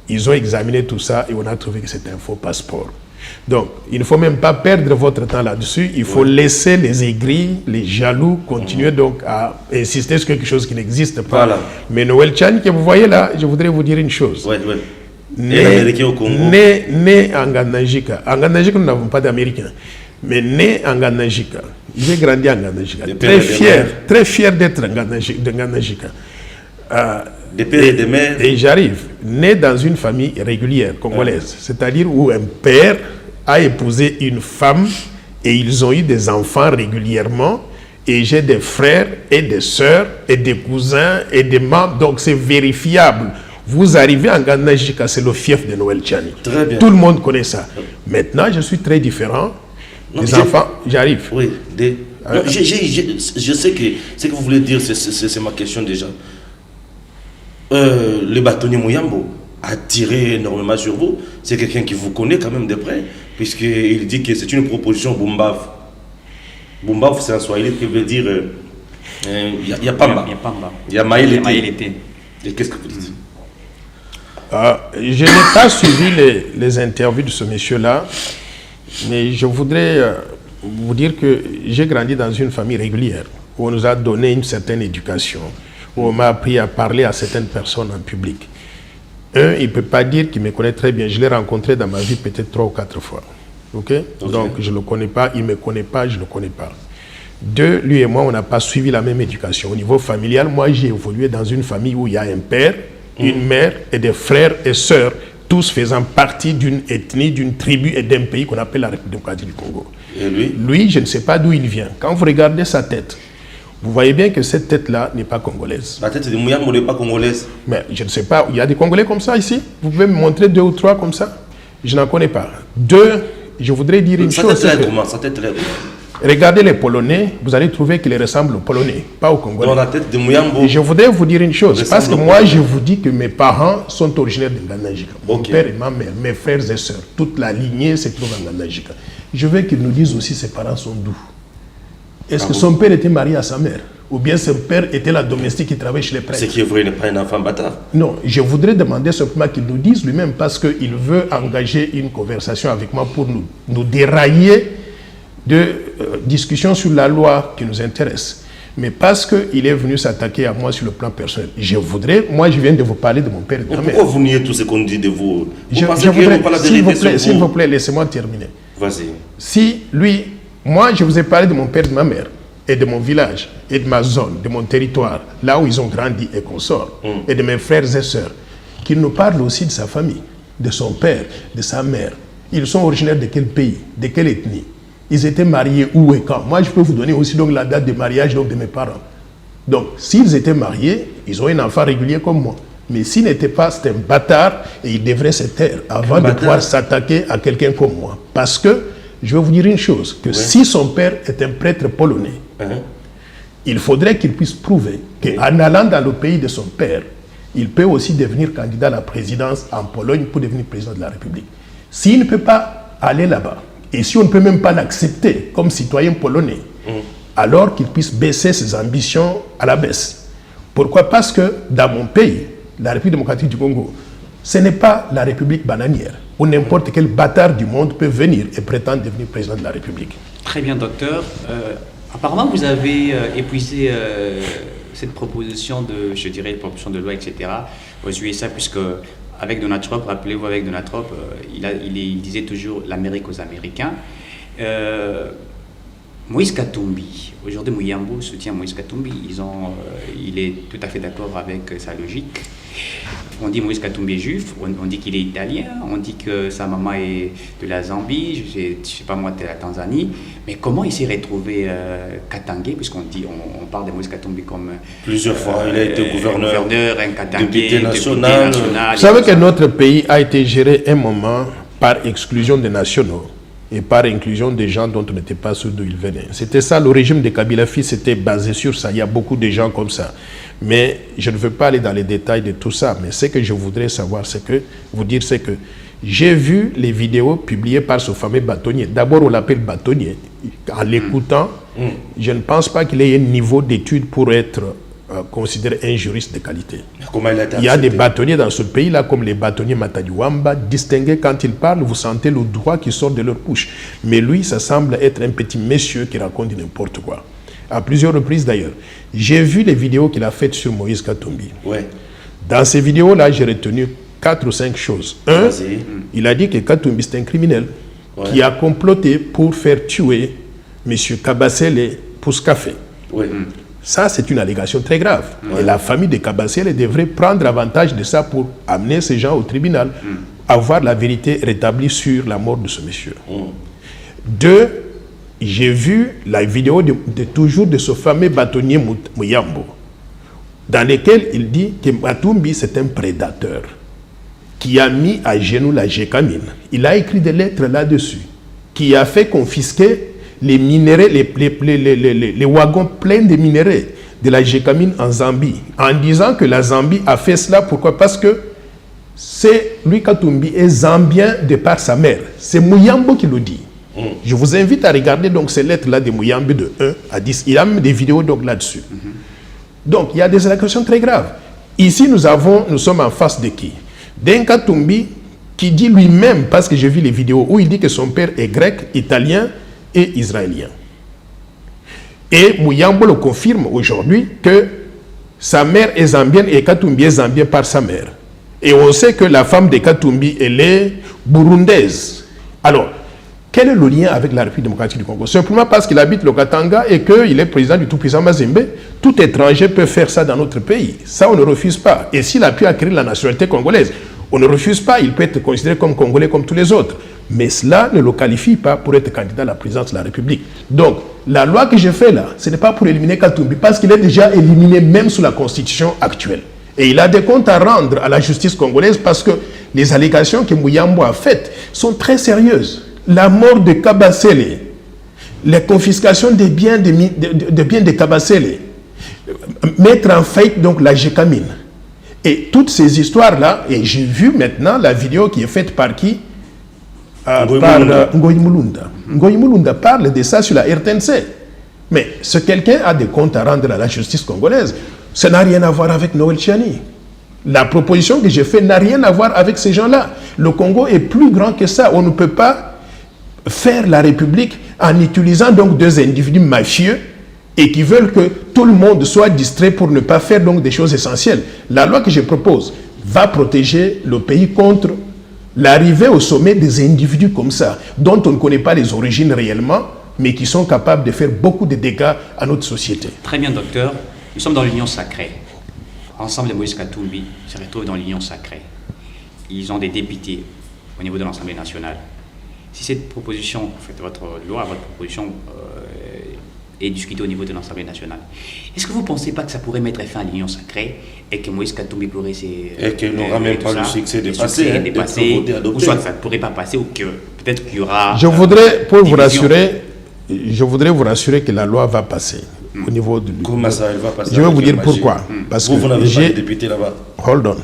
ils ont examiné tout ça et on a trouvé que c'était un faux passeport. Donc, il ne faut même pas perdre votre temps là-dessus. Il faut laisser les aigris, les jaloux continuer donc à insister sur quelque chose qui n'existe pas. Voilà. Mais Noël Tchani, que vous voyez là, je voudrais vous dire une chose. Ouais, ouais. Et l'Américain au Congo. Né en Ngandajika. En Ngandajika, nous n'avons pas d'Américains. Mais né en Ngandajika. J'ai grandi en Ngandajika. Des pères et des mères. Très fier d'être de Ngandajika. Des pères et des mères. Et j'arrive, né dans une famille régulière congolaise, c'est-à-dire où un père a épousé une femme et ils ont eu des enfants régulièrement. Et j'ai des frères et des sœurs et des cousins et des membres, donc c'est vérifiable. Vous arrivez en Ngandajika, c'est le fief de Noël Tchani. Très bien. Tout le monde connaît ça. Maintenant, je suis très différent. Non, Les enfants, j'arrive. Oui, non, je sais que ce que vous voulez dire, c'est ma question déjà. Le bâtonnier Mouyambo a tiré énormément sur vous. C'est quelqu'un qui vous connaît quand même de près, puisqu'il dit que c'est une proposition Bumbav. Bumbav, c'est un swahili qui veut dire il y a Pamba. Il y a Pamba. Il y a Maïl Maïl été. été. Et qu'est-ce que vous dites? Je n'ai pas suivi les interviews de ce monsieur-là, mais je voudrais vous dire que j'ai grandi dans une famille régulière, où on nous a donné une certaine éducation, où on m'a appris à parler à certaines personnes en public. Un, il ne peut pas dire qu'il me connaît très bien. Je l'ai rencontré dans ma vie peut-être 3 ou 4 fois. Ok? Donc je ne le connais pas, il ne me connaît pas, je ne le connais pas. Deux, lui et moi, on n'a pas suivi la même éducation. Au niveau familial, moi j'ai évolué dans une famille où il y a un père, une mère et des frères et sœurs, tous faisant partie d'une ethnie, d'une tribu et d'un pays qu'on appelle la République démocratique du Congo. Et lui? Lui, je ne sais pas d'où il vient. Quand vous regardez sa tête, vous voyez bien que cette tête-là n'est pas congolaise. La tête de Mouyambo n'est pas congolaise. Mais je ne sais pas, il y a des Congolais comme ça ici? Vous pouvez me montrer 2 ou 3 comme ça? Je n'en connais pas. Deux, je voudrais dire une Sa chose. tête c'est là, que- comment? Sa tête là. Regardez les Polonais, vous allez trouver qu'ils ressemblent aux Polonais, pas aux Congolais. Dans la tête de Mouyambo. Et je voudrais vous dire une chose, Ressemble parce que aux moi Polonais. je vous dis que mes parents sont originaires de Ngandajika. Mon Ok. père et ma mère, mes frères et sœurs, toute la lignée se trouve en Ngandajika. Je veux qu'ils nous disent aussi ses parents sont d'où. Est-ce que son père était marié à sa mère? Ou bien son père était la domestique qui travaillait chez les prêtres? Ce qui est vrai, il n'est pas un enfant bâtard. Non, je voudrais demander simplement qu'il nous dise lui-même parce qu'il veut engager une conversation avec moi pour nous dérailler de discussions sur la loi qui nous intéresse. Mais parce qu'il est venu s'attaquer à moi sur le plan personnel, je voudrais, moi je viens de vous parler de mon père et de ma mère. Pourquoi vous niez tout ce qu'on dit de vous? Vous pensez Je qu'il n'y voudrais, a pas la s'il vous vérité plaît, sur s'il vous vous? plaît, laissez-moi terminer. Vas-y. Si lui, moi je vous ai parlé de mon père et de ma mère, et de mon village, et de ma zone, de mon territoire, là où ils ont grandi et consorts, et de mes frères et sœurs, qu'il nous parle aussi de sa famille, de son père, de sa mère. Ils sont originaires de quel pays, de quelle ethnie? Ils étaient mariés où et quand? Moi je peux vous donner aussi donc la date de mariage donc, de mes parents. Donc s'ils étaient mariés, ils ont un enfant régulier comme moi. Mais s'ils n'étaient pas, c'est un bâtard et il devrait se taire avant de bâtard. pouvoir s'attaquer à quelqu'un comme moi. Parce que, je vais vous dire une chose, que si son père est un prêtre polonais, Hein? il faudrait qu'il puisse prouver qu'en allant dans le pays de son père, il peut aussi devenir candidat à la présidence en Pologne pour devenir président de la République. S'il ne peut pas aller là-bas, et si on ne peut même pas l'accepter comme citoyen polonais, alors qu'il puisse baisser ses ambitions à la baisse. Pourquoi? Parce que dans mon pays, la République démocratique du Congo, ce n'est pas la République bananière, où n'importe quel bâtard du monde peut venir et prétendre devenir président de la République. Très bien, docteur. Apparemment, vous avez épuisé cette proposition de, je dirais, proposition de loi, etc. aux USA, puisque avec Donald Trump, rappelez-vous, avec Donald Trump, il disait toujours l'Amérique aux Américains. Moïse Katumbi, aujourd'hui Mouyambo soutient Moïse Katumbi, il est tout à fait d'accord avec sa logique. On dit Moïse Katumbi est juif, on dit qu'il est italien, on dit que sa maman est de la Zambie, je ne sais pas moi, de la Tanzanie. Mais comment il s'est retrouvé Katangé, puisqu'on dit, on parle de Moïse Katumbi comme... Plusieurs fois, il a été gouverneur, un Katangé, député national. Vous savez que notre pays a été géré un moment par exclusion des nationaux et par inclusion des gens dont on n'était pas sûr d'où ils venaient. C'était ça, le régime de Kabila Fils c'était basé sur ça. Il y a beaucoup de gens comme ça. Mais je ne veux pas aller dans les détails de tout ça. Mais ce que je voudrais savoir, c'est que, j'ai vu les vidéos publiées par ce fameux bâtonnier. D'abord, on l'appelle bâtonnier. En l'écoutant, je ne pense pas qu'il ait un niveau d'études pour être considéré un juriste de qualité. Il y a des bâtonniers dans ce pays-là, comme les bâtonniers Matadiwamba, distingués quand ils parlent, vous sentez le droit qui sort de leur bouche. Mais lui, ça semble être un petit monsieur qui raconte n'importe quoi. À plusieurs reprises d'ailleurs. J'ai vu les vidéos qu'il a faites sur Moïse Katumbi. Ouais. Dans ces vidéos-là, j'ai retenu 4 ou 5 choses. Un, il a dit que Katumbi c'est un criminel qui a comploté pour faire tuer M. Kabasele Pouskafe. Ouais. Ça, c'est une allégation très grave. Et la famille de Kabasele devrait prendre avantage de ça pour amener ces gens au tribunal, avoir la vérité rétablie sur la mort de ce monsieur. Deux, j'ai vu la vidéo toujours de ce fameux bâtonnier Muyambo, dans lequel il dit que Katumbi c'est un prédateur qui a mis à genoux la Gécamine. Il a écrit des lettres là-dessus, qui a fait confisquer les minéraux, les wagons pleins de minéraux de la Gécamine en Zambie, en disant que la Zambie a fait cela. Pourquoi? Parce que c'est lui, Katumbi, est zambien de par sa mère. C'est Muyambo qui le dit. Je vous invite à regarder donc ces lettres-là de Muyambo de 1 à 10. Il y a même des vidéos donc là-dessus. Donc, il y a des accusations très graves. Ici, nous sommes en face de qui? D'un Katumbi qui dit lui-même, parce que j'ai vu les vidéos où il dit que son père est grec, italien et israélien. Et Muyambo le confirme aujourd'hui que sa mère est zambienne et Katumbi est zambien par sa mère. Et on sait que la femme de Katumbi, elle est burundaise. Alors, quel est le lien avec la République démocratique du Congo? Simplement parce qu'il habite le Katanga et qu'il est président du tout-puissant Mazembe. Tout étranger peut faire ça dans notre pays. Ça, on ne refuse pas. Et s'il a pu acquérir la nationalité congolaise, on ne refuse pas. Il peut être considéré comme Congolais comme tous les autres. Mais cela ne le qualifie pas pour être candidat à la présidence de la République. Donc, la loi que je fais là, ce n'est pas pour éliminer Katumbi, parce qu'il est déjà éliminé même sous la Constitution actuelle. Et il a des comptes à rendre à la justice congolaise parce que les allégations que Muyambo a faites sont très sérieuses. La mort de Kabasele, les confiscations des biens de Kabasele, mettre en faillite donc la Gécamine. Et toutes ces histoires-là, et j'ai vu maintenant la vidéo qui est faite par qui? Par Ngoyi Mulunda. Ngoyi Mulunda parle de ça sur la RTNC. Mais ce quelqu'un a des comptes à rendre à la justice congolaise. Ça n'a rien à voir avec Noël Tchani. La proposition que j'ai faite n'a rien à voir avec ces gens-là. Le Congo est plus grand que ça. On ne peut pas faire la République en utilisant donc deux individus mafieux et qui veulent que tout le monde soit distrait pour ne pas faire donc des choses essentielles. La loi que je propose va protéger le pays contre l'arrivée au sommet des individus comme ça, dont on ne connaît pas les origines réellement, mais qui sont capables de faire beaucoup de dégâts à notre société. Très bien, docteur. Nous sommes dans l'union sacrée. Ensemble, les Moïse Katumbi se retrouvent dans l'union sacrée. Ils ont des députés au niveau de l'Assemblée nationale. Si cette proposition, en fait, votre loi, votre proposition est discutée au niveau de l'Assemblée nationale, est-ce que vous ne pensez pas que ça pourrait mettre fin à l'union sacrée et que Moïse Katumbi pourrait et qu'il n'aura même pas le succès de passer, ou soit que ça ne pourrait pas passer, ou que peut-être qu'il y aura... Je voudrais, pour vous rassurer, je voudrais vous rassurer que la loi va passer au niveau de... Comment ça, elle va passer? Je vais vous dire pourquoi. Parce que vous n'avez pas de député là-bas. Hold on.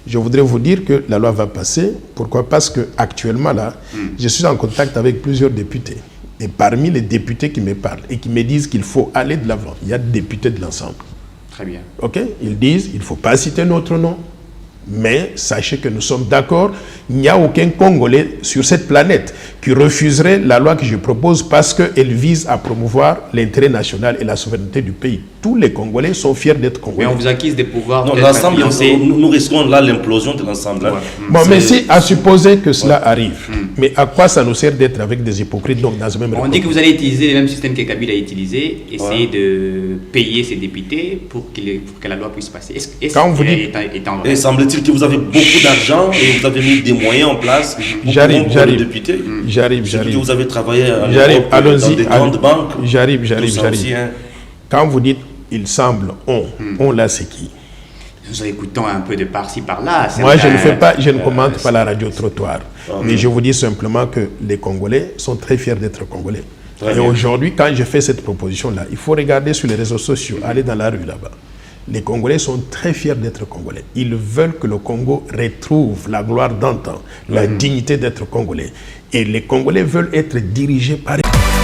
Je voudrais vous dire que la loi va passer. Pourquoi? Parce qu'actuellement, là, je suis en contact avec plusieurs députés. Et parmi les députés qui me parlent et qui me disent qu'il faut aller de l'avant, il y a des députés de l'ensemble. Très bien. OK? Ils disent qu'il ne faut pas citer notre nom, Mais sachez que nous sommes d'accord, il n'y a aucun Congolais sur cette planète qui refuserait la loi que je propose parce qu'elle vise à promouvoir l'intérêt national et la souveraineté du pays. Tous les Congolais sont fiers d'être Congolais. Mais on vous acquise des pouvoirs. Non, l'ensemble, nous risquons là l'implosion de l'ensemble. Hein. Bon, mais si, à supposer que cela arrive, mais à quoi ça nous sert d'être avec des hypocrites donc dans ce même On dit que vous allez utiliser les mêmes systèmes que Kabila a utilisé, essayer de payer ses députés pour que la loi puisse passer. Quand vous dites... Et semble-t-il que vous avez beaucoup d'argent et vous avez mis des moyens en place pour les députés. J'arrive. Que vous avez travaillé dans Allons-y, des grandes banques. J'arrive. Hein. Quand vous dites il semble, on là c'est qui? Nous écoutons un peu de par-ci par-là. Moi je ne commente pas la radio trottoir. Mais je vous dis simplement que les Congolais sont très fiers d'être Congolais. Et aujourd'hui, quand je fais cette proposition-là, il faut regarder sur les réseaux sociaux, aller dans la rue là-bas. Les Congolais sont très fiers d'être Congolais. Ils veulent que le Congo retrouve la gloire d'antan, la dignité d'être Congolais. Et les Congolais veulent être dirigés par eux.